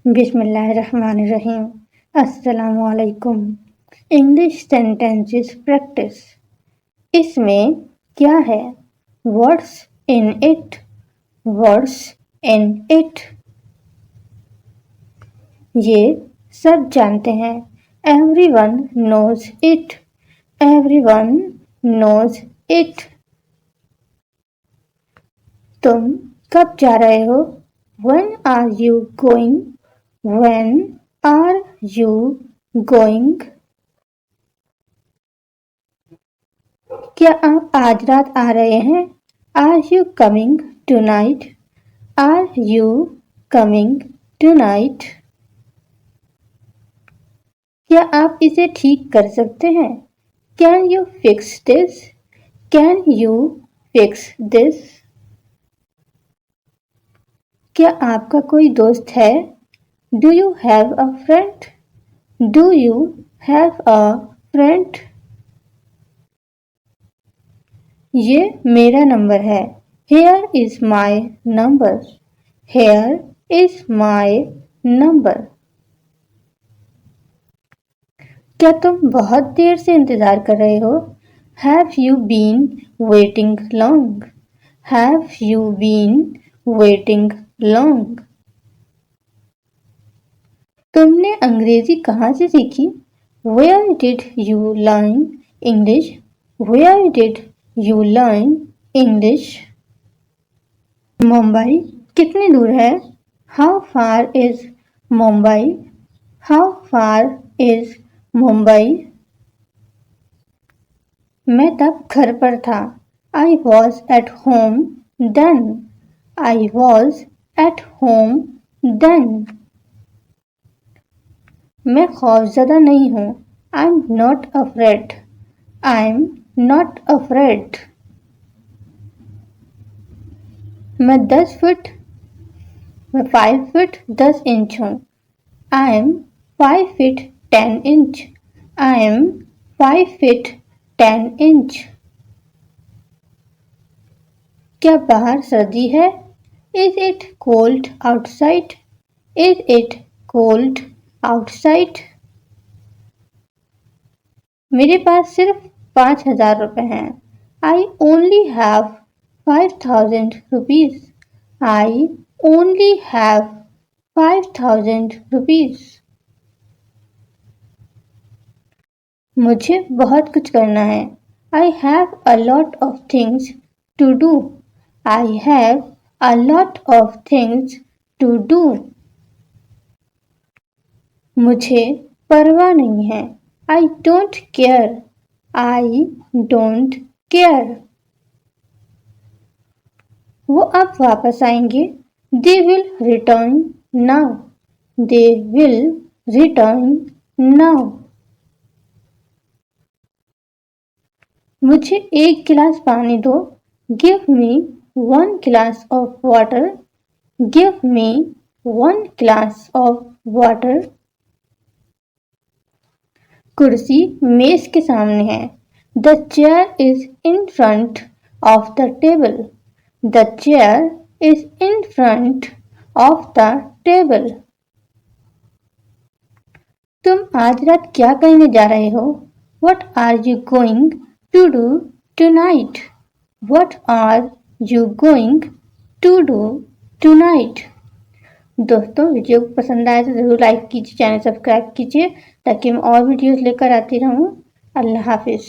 बिस्मिल्लाहिर्रहमानिर्रहीम। अस्सलामुअलैकुम। English sentences practice. इसमें क्या है? What's in it? What's in it? ये सब जानते हैं। Everyone knows it. Everyone knows it. तुम कब जा रहे हो? When are you going? When are you going? क्या आप आज रात आ रहे हैं? Are you coming tonight? Are you coming tonight? क्या आप इसे ठीक कर सकते हैं? Can you fix this? Can you fix this? क्या आपका कोई दोस्त है? Do you have a friend? Do you have a friend? ये मेरा नंबर है। Here is my number. Here is my number. क्या तुम बहुत देर से इंतजार कर रहे हो? Have you been waiting long? Have you been waiting long? तुमने अंग्रेजी कहाँ से सीखी? Where did you learn English? Where did you learn English? Mumbai कितनी दूर है? How far is Mumbai? How far is Mumbai? मैं तब घर पर था। I was at home then. I was at home then. मैं खौफज़दा नहीं हूँ। I'm not afraid. I'm not afraid. मैं 5 फीट 10 इंच हूँ। I'm 5 feet 10 inch. I'm 5 feet 10 inch. क्या बाहर सर्दी है? Is it cold outside? Is it cold outside? मेरे पास सिर्फ 5,000 रुपए हैं। I only have 5,000 rupees. I only have 5,000 rupees. मुझे बहुत कुछ करना है। I have a lot of things to do. I have a lot of things to do. मुझे परवाह नहीं है। I don't care. I don't care. वो अब वापस आएंगे। They will return now. They will return now. मुझे 1 गिलास पानी दो। Give me 1 glass of water. Give me 1 glass of water. कुर्सी मेज के सामने है। The chair is in front of the table. The chair is in front of the table. तुम आज रात क्या करने जा रहे हो? What are you going to do tonight? What are you going to do tonight? दोस्तों वीडियो पसंद आए तो ज़रूर लाइक कीजिए, चैनल सब्सक्राइब कीजिए ताकि मैं और वीडियोस लेकर आती रहूं। अल्लाह हाफिज़।